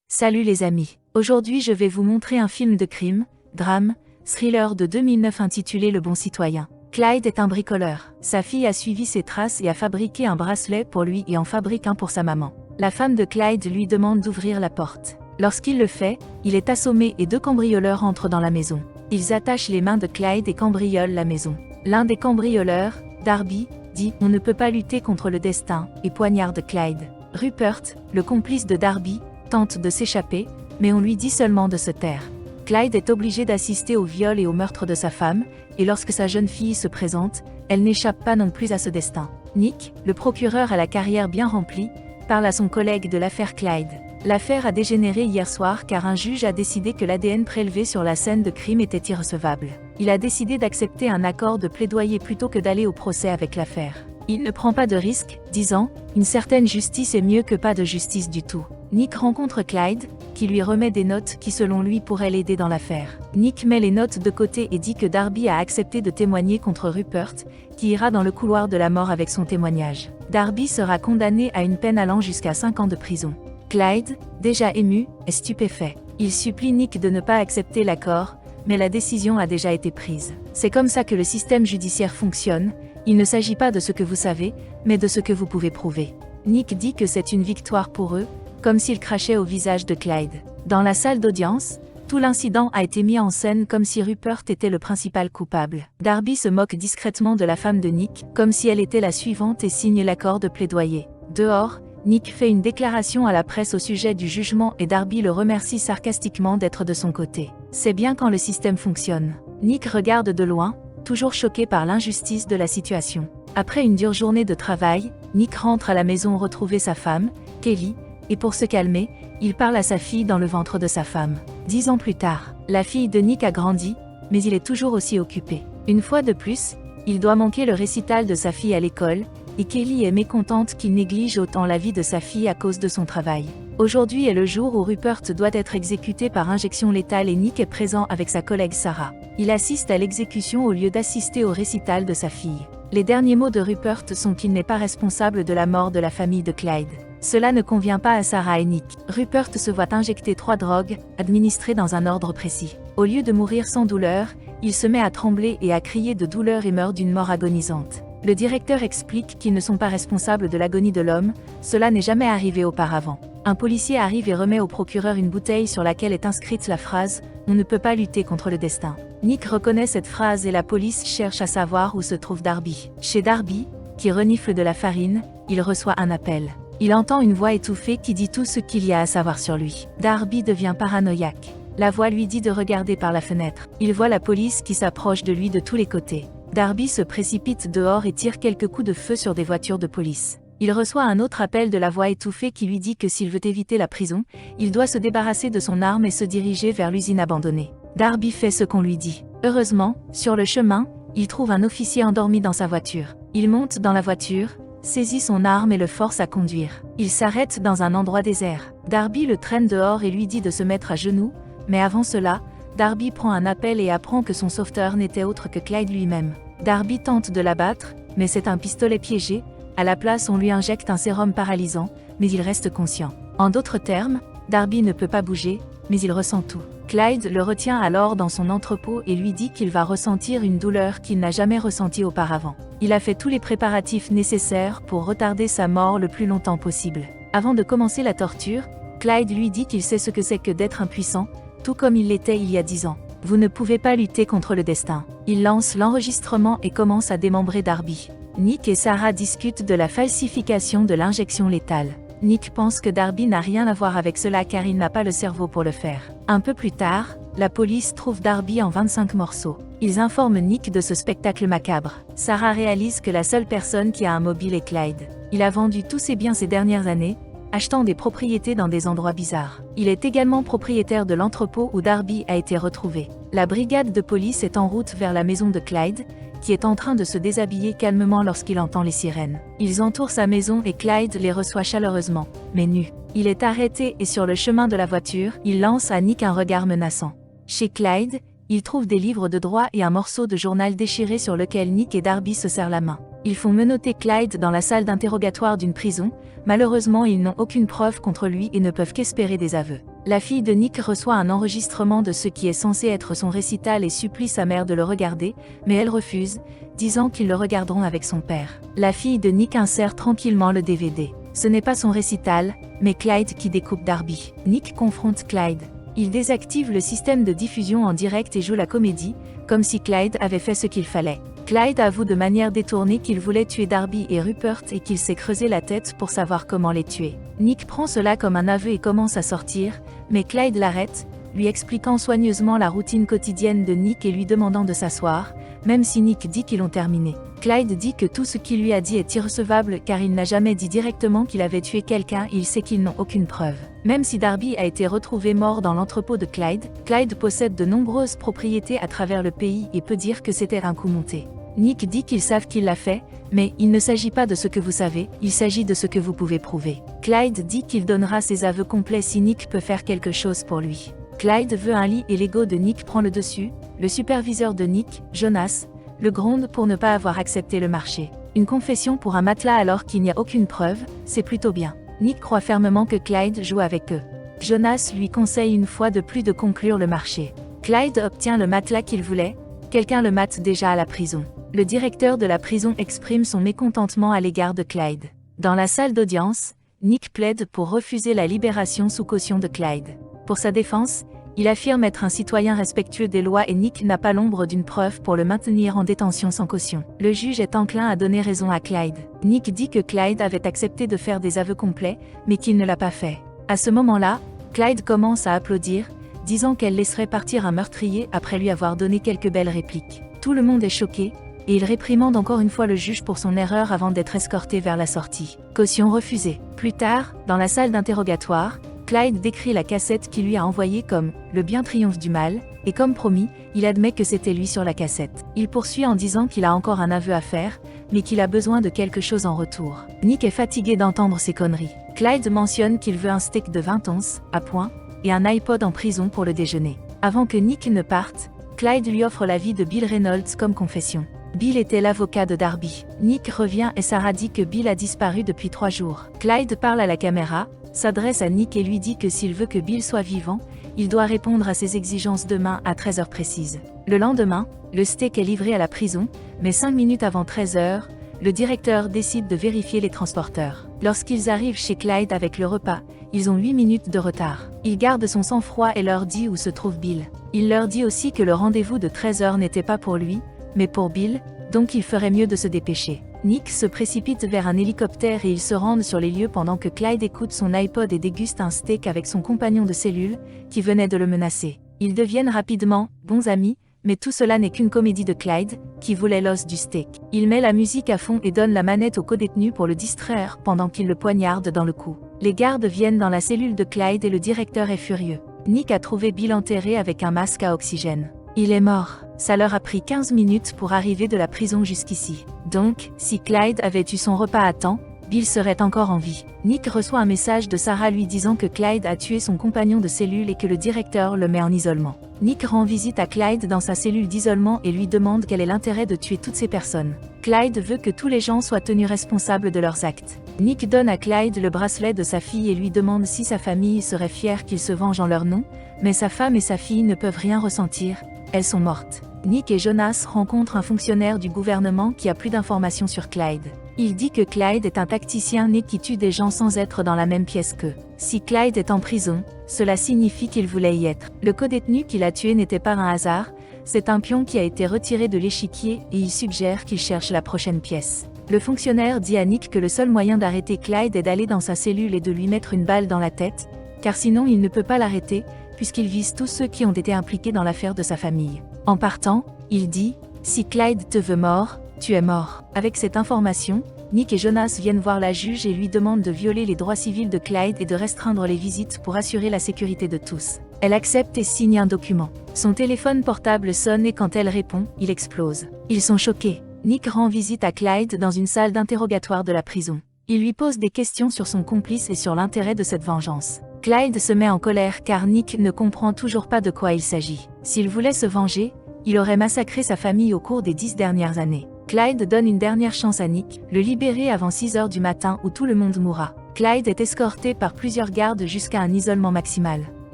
Salut les amis, aujourd'hui je vais vous montrer un film de crime, drame, thriller de 2009 intitulé Le Bon Citoyen. Clyde est un bricoleur. Sa fille a suivi ses traces et a fabriqué un bracelet pour lui et en fabrique un pour sa maman. La femme de Clyde lui demande d'ouvrir la porte. Lorsqu'il le fait, il est assommé et deux cambrioleurs entrent dans la maison. Ils attachent les mains de Clyde et cambriolent la maison. L'un des cambrioleurs, Darby, dit « On ne peut pas lutter contre le destin » et poignarde Clyde. Rupert, le complice de Darby, tente de s'échapper, mais on lui dit seulement de se taire. Clyde est obligé d'assister au viol et au meurtre de sa femme, et lorsque sa jeune fille se présente, elle n'échappe pas non plus à ce destin. Nick, le procureur à la carrière bien remplie, parle à son collègue de l'affaire Clyde. L'affaire a dégénéré hier soir car un juge a décidé que l'ADN prélevé sur la scène de crime était irrecevable. Il a décidé d'accepter un accord de plaidoyer plutôt que d'aller au procès avec l'affaire. Il ne prend pas de risque, disant « Une certaine justice est mieux que pas de justice du tout ». Nick rencontre Clyde, qui lui remet des notes qui selon lui pourraient l'aider dans l'affaire. Nick met les notes de côté et dit que Darby a accepté de témoigner contre Rupert, qui ira dans le couloir de la mort avec son témoignage. Darby sera condamné à une peine allant jusqu'à 5 ans de prison. Clyde, déjà ému, est stupéfait. Il supplie Nick de ne pas accepter l'accord, mais la décision a déjà été prise. C'est comme ça que le système judiciaire fonctionne, il ne s'agit pas de ce que vous savez, mais de ce que vous pouvez prouver. Nick dit que c'est une victoire pour eux, comme s'il crachait au visage de Clyde. Dans la salle d'audience, tout l'incident a été mis en scène comme si Rupert était le principal coupable. Darby se moque discrètement de la femme de Nick, comme si elle était la suivante et signe l'accord de plaidoyer. Dehors, Nick fait une déclaration à la presse au sujet du jugement et Darby le remercie sarcastiquement d'être de son côté. C'est bien quand le système fonctionne. Nick regarde de loin, toujours choqué par l'injustice de la situation. Après une dure journée de travail, Nick rentre à la maison retrouver sa femme, Kelly, et pour se calmer, il parle à sa fille dans le ventre de sa femme. 10 ans plus tard, la fille de Nick a grandi, mais il est toujours aussi occupé. Une fois de plus, il doit manquer le récital de sa fille à l'école, et Kelly est mécontente qu'il néglige autant la vie de sa fille à cause de son travail. Aujourd'hui est le jour où Rupert doit être exécuté par injection létale et Nick est présent avec sa collègue Sarah. Il assiste à l'exécution au lieu d'assister au récital de sa fille. Les derniers mots de Rupert sont qu'il n'est pas responsable de la mort de la famille de Clyde. Cela ne convient pas à Sarah et Nick. Rupert se voit injecter 3 drogues, administrées dans un ordre précis. Au lieu de mourir sans douleur, il se met à trembler et à crier de douleur et meurt d'une mort agonisante. Le directeur explique qu'ils ne sont pas responsables de l'agonie de l'homme, cela n'est jamais arrivé auparavant. Un policier arrive et remet au procureur une bouteille sur laquelle est inscrite la phrase « On ne peut pas lutter contre le destin ». Nick reconnaît cette phrase et la police cherche à savoir où se trouve Darby. Chez Darby, qui renifle de la farine, il reçoit un appel. Il entend une voix étouffée qui dit tout ce qu'il y a à savoir sur lui. Darby devient paranoïaque. La voix lui dit de regarder par la fenêtre. Il voit la police qui s'approche de lui de tous les côtés. Darby se précipite dehors et tire quelques coups de feu sur des voitures de police. Il reçoit un autre appel de la voix étouffée qui lui dit que s'il veut éviter la prison, il doit se débarrasser de son arme et se diriger vers l'usine abandonnée. Darby fait ce qu'on lui dit. Heureusement, sur le chemin, il trouve un officier endormi dans sa voiture. Il monte dans la voiture, saisit son arme et le force à conduire. Il s'arrête dans un endroit désert. Darby le traîne dehors et lui dit de se mettre à genoux, mais avant cela, Darby prend un appel et apprend que son sauveteur n'était autre que Clyde lui-même. Darby tente de l'abattre, mais c'est un pistolet piégé, à la place on lui injecte un sérum paralysant, mais il reste conscient. En d'autres termes, Darby ne peut pas bouger, mais il ressent tout. Clyde le retient alors dans son entrepôt et lui dit qu'il va ressentir une douleur qu'il n'a jamais ressentie auparavant. Il a fait tous les préparatifs nécessaires pour retarder sa mort le plus longtemps possible. Avant de commencer la torture, Clyde lui dit qu'il sait ce que c'est que d'être impuissant, tout comme il l'était il y a 10 ans. Vous ne pouvez pas lutter contre le destin. Il lance l'enregistrement et commence à démembrer Darby. Nick et Sarah discutent de la falsification de l'injection létale. Nick pense que Darby n'a rien à voir avec cela car il n'a pas le cerveau pour le faire. Un peu plus tard, la police trouve Darby en 25 morceaux. Ils informent Nick de ce spectacle macabre. Sarah réalise que la seule personne qui a un mobile est Clyde. Il a vendu tous ses biens ces dernières années, achetant des propriétés dans des endroits bizarres. Il est également propriétaire de l'entrepôt où Darby a été retrouvé. La brigade de police est en route vers la maison de Clyde, qui est en train de se déshabiller calmement lorsqu'il entend les sirènes. Ils entourent sa maison et Clyde les reçoit chaleureusement, mais nu. Il est arrêté et sur le chemin de la voiture, il lance à Nick un regard menaçant. Chez Clyde, Ils trouvent des livres de droit et un morceau de journal déchiré sur lequel Nick et Darby se serrent la main. Ils font menotter Clyde dans la salle d'interrogatoire d'une prison. Malheureusement, ils n'ont aucune preuve contre lui et ne peuvent qu'espérer des aveux. La fille de Nick reçoit un enregistrement de ce qui est censé être son récital et supplie sa mère de le regarder, mais elle refuse, disant qu'ils le regarderont avec son père. La fille de Nick insère tranquillement le DVD. Ce n'est pas son récital, mais Clyde qui découpe Darby. Nick confronte Clyde. Il désactive le système de diffusion en direct et joue la comédie, comme si Clyde avait fait ce qu'il fallait. Clyde avoue de manière détournée qu'il voulait tuer Darby et Rupert et qu'il s'est creusé la tête pour savoir comment les tuer. Nick prend cela comme un aveu et commence à sortir, mais Clyde l'arrête, lui expliquant soigneusement la routine quotidienne de Nick et lui demandant de s'asseoir, même si Nick dit qu'ils l'ont terminé. Clyde dit que tout ce qu'il lui a dit est irrecevable car il n'a jamais dit directement qu'il avait tué quelqu'un et il sait qu'ils n'ont aucune preuve. Même si Darby a été retrouvé mort dans l'entrepôt de Clyde, Clyde possède de nombreuses propriétés à travers le pays et peut dire que c'était un coup monté. Nick dit qu'ils savent qu'il l'a fait, mais il ne s'agit pas de ce que vous savez, il s'agit de ce que vous pouvez prouver. Clyde dit qu'il donnera ses aveux complets si Nick peut faire quelque chose pour lui. Clyde veut un lit et l'ego de Nick prend le dessus. Le superviseur de Nick, Jonas, le gronde pour ne pas avoir accepté le marché. Une confession pour un matelas alors qu'il n'y a aucune preuve, c'est plutôt bien. Nick croit fermement que Clyde joue avec eux. Jonas lui conseille une fois de plus de conclure le marché. Clyde obtient le matelas qu'il voulait, quelqu'un le mate déjà à la prison. Le directeur de la prison exprime son mécontentement à l'égard de Clyde. Dans la salle d'audience, Nick plaide pour refuser la libération sous caution de Clyde. Pour sa défense, il affirme être un citoyen respectueux des lois et Nick n'a pas l'ombre d'une preuve pour le maintenir en détention sans caution. Le juge est enclin à donner raison à Clyde. Nick dit que Clyde avait accepté de faire des aveux complets, mais qu'il ne l'a pas fait. À ce moment-là, Clyde commence à applaudir, disant qu'elle laisserait partir un meurtrier après lui avoir donné quelques belles répliques. Tout le monde est choqué, et il réprimande encore une fois le juge pour son erreur avant d'être escorté vers la sortie. Caution refusée. Plus tard, dans la salle d'interrogatoire, Clyde décrit la cassette qu'il lui a envoyée comme « Le bien triomphe du mal », et comme promis, il admet que c'était lui sur la cassette. Il poursuit en disant qu'il a encore un aveu à faire, mais qu'il a besoin de quelque chose en retour. Nick est fatigué d'entendre ces conneries. Clyde mentionne qu'il veut un steak de 20 onces, à point, et un iPod en prison pour le déjeuner. Avant que Nick ne parte, Clyde lui offre la vie de Bill Reynolds comme confession. Bill était l'avocat de Darby. Nick revient et Sarah dit que Bill a disparu depuis 3 jours. Clyde parle à la caméra, s'adresse à Nick et lui dit que s'il veut que Bill soit vivant, il doit répondre à ses exigences demain à 13h précises. Le lendemain, le steak est livré à la prison, mais 5 minutes avant 13h, le directeur décide de vérifier les transporteurs. Lorsqu'ils arrivent chez Clyde avec le repas, ils ont 8 minutes de retard. Il garde son sang-froid et leur dit où se trouve Bill. Il leur dit aussi que le rendez-vous de 13h n'était pas pour lui, mais pour Bill, donc il ferait mieux de se dépêcher. Nick se précipite vers un hélicoptère et ils se rendent sur les lieux pendant que Clyde écoute son iPod et déguste un steak avec son compagnon de cellule, qui venait de le menacer. Ils deviennent rapidement bons amis, mais tout cela n'est qu'une comédie de Clyde, qui voulait l'os du steak. Il met la musique à fond et donne la manette au codétenu pour le distraire pendant qu'il le poignarde dans le cou. Les gardes viennent dans la cellule de Clyde et le directeur est furieux. Nick a trouvé Bill enterré avec un masque à oxygène. Il est mort. Ça leur a pris 15 minutes pour arriver de la prison jusqu'ici. Donc, si Clyde avait eu son repas à temps, Bill serait encore en vie. Nick reçoit un message de Sarah lui disant que Clyde a tué son compagnon de cellule et que le directeur le met en isolement. Nick rend visite à Clyde dans sa cellule d'isolement et lui demande quel est l'intérêt de tuer toutes ces personnes. Clyde veut que tous les gens soient tenus responsables de leurs actes. Nick donne à Clyde le bracelet de sa fille et lui demande si sa famille serait fière qu'il se venge en leur nom, mais sa femme et sa fille ne peuvent rien ressentir. Elles sont mortes. Nick et Jonas rencontrent un fonctionnaire du gouvernement qui a plus d'informations sur Clyde. Il dit que Clyde est un tacticien né qui tue des gens sans être dans la même pièce qu'eux. Si Clyde est en prison, cela signifie qu'il voulait y être. Le codétenu qu'il a tué n'était pas un hasard, c'est un pion qui a été retiré de l'échiquier et il suggère qu'il cherche la prochaine pièce. Le fonctionnaire dit à Nick que le seul moyen d'arrêter Clyde est d'aller dans sa cellule et de lui mettre une balle dans la tête, car sinon il ne peut pas l'arrêter, puisqu'il vise tous ceux qui ont été impliqués dans l'affaire de sa famille. En partant, il dit « Si Clyde te veut mort, tu es mort ». Avec cette information, Nick et Jonas viennent voir la juge et lui demandent de violer les droits civils de Clyde et de restreindre les visites pour assurer la sécurité de tous. Elle accepte et signe un document. Son téléphone portable sonne et quand elle répond, il explose. Ils sont choqués. Nick rend visite à Clyde dans une salle d'interrogatoire de la prison. Il lui pose des questions sur son complice et sur l'intérêt de cette vengeance. Clyde se met en colère car Nick ne comprend toujours pas de quoi il s'agit. S'il voulait se venger, il aurait massacré sa famille au cours des 10 dernières années. Clyde donne une dernière chance à Nick, le libérer avant 6 heures du matin où tout le monde mourra. Clyde est escorté par plusieurs gardes jusqu'à un isolement maximal.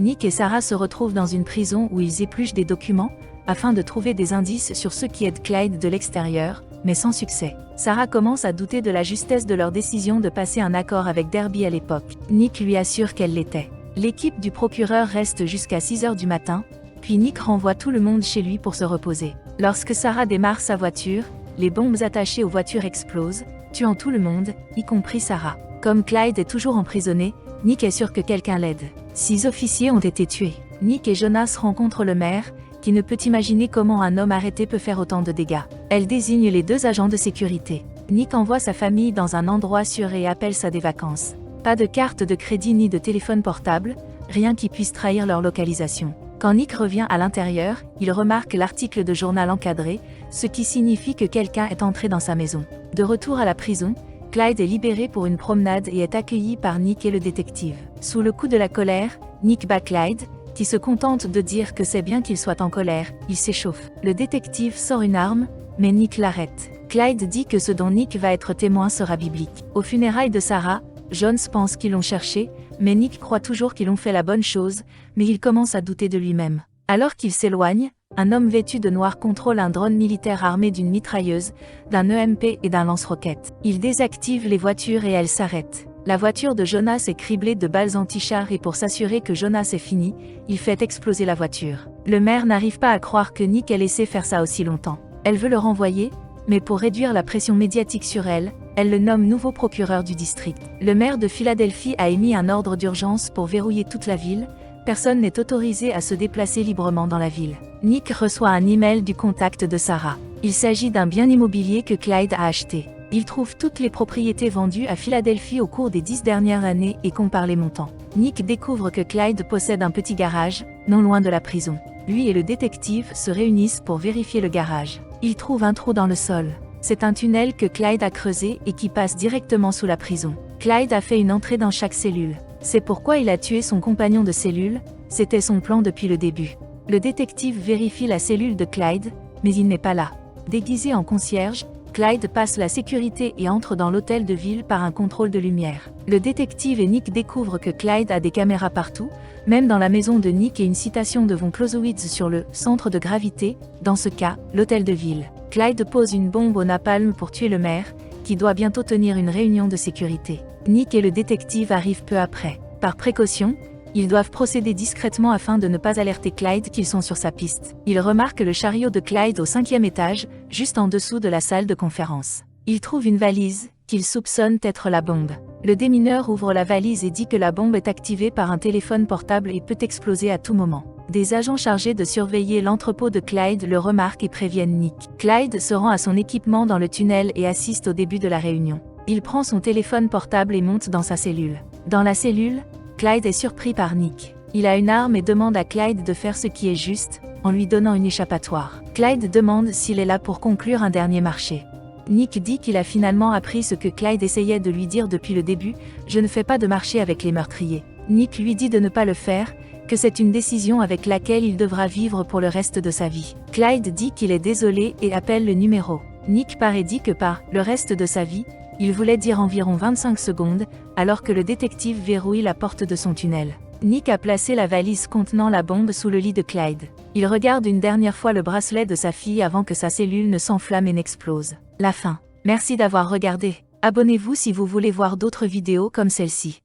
Nick et Sarah se retrouvent dans une prison où ils épluchent des documents, afin de trouver des indices sur ceux qui aident Clyde de l'extérieur, mais sans succès. Sarah commence à douter de la justesse de leur décision de passer un accord avec Derby à l'époque. Nick lui assure qu'elle l'était. L'équipe du procureur reste jusqu'à 6 heures du matin, puis Nick renvoie tout le monde chez lui pour se reposer. Lorsque Sarah démarre sa voiture, les bombes attachées aux voitures explosent, tuant tout le monde, y compris Sarah. Comme Clyde est toujours emprisonné, Nick est sûr que quelqu'un l'aide. 6 officiers ont été tués. Nick et Jonas rencontrent le maire, qui ne peut imaginer comment un homme arrêté peut faire autant de dégâts. Elle désigne les 2 agents de sécurité. Nick envoie sa famille dans un endroit sûr et appelle ça des vacances. Pas de carte de crédit ni de téléphone portable, rien qui puisse trahir leur localisation. Quand Nick revient à l'intérieur, il remarque l'article de journal encadré, ce qui signifie que quelqu'un est entré dans sa maison. De retour à la prison, Clyde est libéré pour une promenade et est accueilli par Nick et le détective. Sous le coup de la colère, Nick bat Clyde, qui se contente de dire que c'est bien qu'il soit en colère, il s'échauffe. Le détective sort une arme, mais Nick l'arrête. Clyde dit que ce dont Nick va être témoin sera biblique. Aux funérailles de Sarah, Jones pense qu'ils l'ont cherché, mais Nick croit toujours qu'ils ont fait la bonne chose, mais il commence à douter de lui-même. Alors qu'il s'éloigne, un homme vêtu de noir contrôle un drone militaire armé d'une mitrailleuse, d'un EMP et d'un lance-roquettes. Il désactive les voitures et elles s'arrêtent. La voiture de Jonas est criblée de balles anti-char et pour s'assurer que Jonas est fini, il fait exploser la voiture. Le maire n'arrive pas à croire que Nick ait laissé faire ça aussi longtemps. Elle veut le renvoyer, mais pour réduire la pression médiatique sur elle, elle le nomme nouveau procureur du district. Le maire de Philadelphie a émis un ordre d'urgence pour verrouiller toute la ville. Personne n'est autorisé à se déplacer librement dans la ville. Nick reçoit un email du contact de Sarah. Il s'agit d'un bien immobilier que Clyde a acheté. Il trouve toutes les propriétés vendues à Philadelphie au cours des 10 dernières années et compare les montants. Nick découvre que Clyde possède un petit garage, non loin de la prison. Lui et le détective se réunissent pour vérifier le garage. Ils trouvent un trou dans le sol. C'est un tunnel que Clyde a creusé et qui passe directement sous la prison. Clyde a fait une entrée dans chaque cellule. C'est pourquoi il a tué son compagnon de cellule, c'était son plan depuis le début. Le détective vérifie la cellule de Clyde, mais il n'est pas là. Déguisé en concierge, Clyde passe la sécurité et entre dans l'hôtel de ville par un contrôle de lumière. Le détective et Nick découvrent que Clyde a des caméras partout, même dans la maison de Nick et une citation de von Clausewitz sur le « centre de gravité », dans ce cas, l'hôtel de ville. Clyde pose une bombe au napalm pour tuer le maire, qui doit bientôt tenir une réunion de sécurité. Nick et le détective arrivent peu après. Par précaution, ils doivent procéder discrètement afin de ne pas alerter Clyde qu'ils sont sur sa piste. Ils remarquent le chariot de Clyde au 5e étage, juste en dessous de la salle de conférence. Ils trouvent une valise, qu'ils soupçonnent être la bombe. Le démineur ouvre la valise et dit que la bombe est activée par un téléphone portable et peut exploser à tout moment. Des agents chargés de surveiller l'entrepôt de Clyde le remarquent et préviennent Nick. Clyde se rend à son équipement dans le tunnel et assiste au début de la réunion. Il prend son téléphone portable et monte dans sa cellule. Dans la cellule, Clyde est surpris par Nick. Il a une arme et demande à Clyde de faire ce qui est juste, en lui donnant une échappatoire. Clyde demande s'il est là pour conclure un dernier marché. Nick dit qu'il a finalement appris ce que Clyde essayait de lui dire depuis le début, « Je ne fais pas de marché avec les meurtriers ». Nick lui dit de ne pas le faire, que c'est une décision avec laquelle il devra vivre pour le reste de sa vie. Clyde dit qu'il est désolé et appelle le numéro. Nick paraît dit que par « le reste de sa vie », il voulait dire environ 25 secondes, alors que le détective verrouille la porte de son tunnel. Nick a placé la valise contenant la bombe sous le lit de Clyde. Il regarde une dernière fois le bracelet de sa fille avant que sa cellule ne s'enflamme et n'explose. La fin. Merci d'avoir regardé. Abonnez-vous si vous voulez voir d'autres vidéos comme celle-ci.